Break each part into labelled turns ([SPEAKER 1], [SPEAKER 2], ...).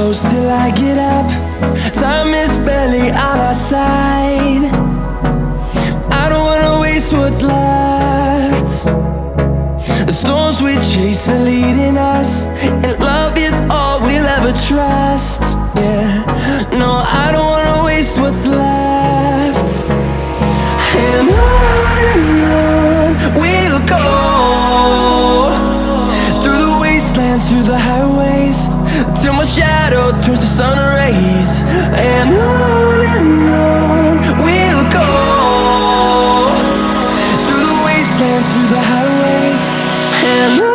[SPEAKER 1] close till I get up. Time is barely on our side. I don't wanna waste what's left. The storms we chase are leading us, and love is all we'll ever trust. Yeah, no, I don't wanna waste what's left. And on we'll go, through the wastelands, through the highways, till my shadow turns to sun rays. And on we'll go, through the wastelands, through the highways, and on.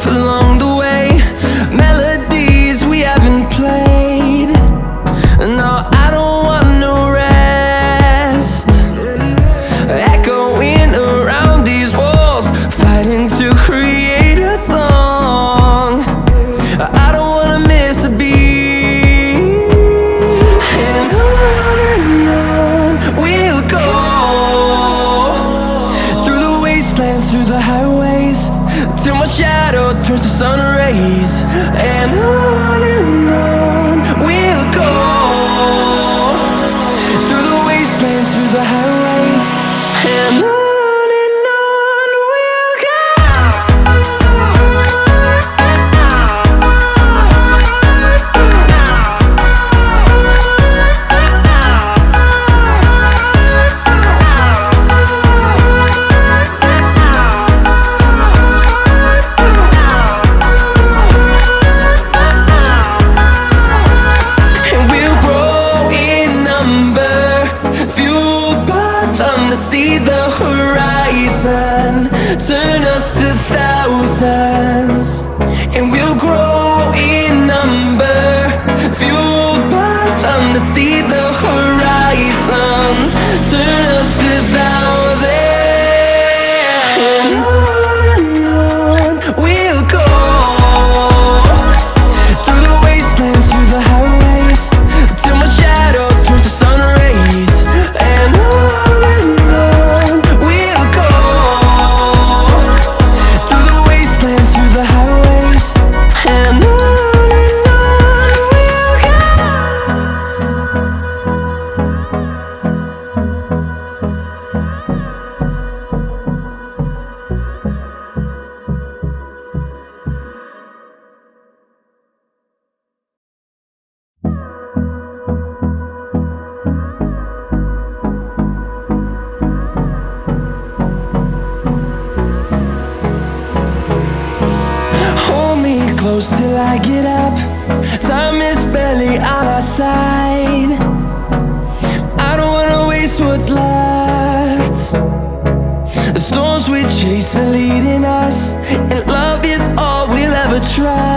[SPEAKER 1] Along the way, melodies we haven't played. No, I don't want no rest. Echoing around these walls, fighting to create a song. I don't wanna miss a beat. And on we'll go, through the wastelands, through the highways, till my shadow turns to sun rays. And on we'll go, through the wastelands, through the highways, and on we'll go. See the horizon, turn us to thousands, and we'll grow in number, fueled by them to see the horizon, turn us to thousands. And on we'll go, through the wastelands, through the highways, till my shadow turns to sun rays. And close till I get up. Time is barely on our side. I don't wanna waste what's left. The storms we chase are leading us, and love is all we'll ever try.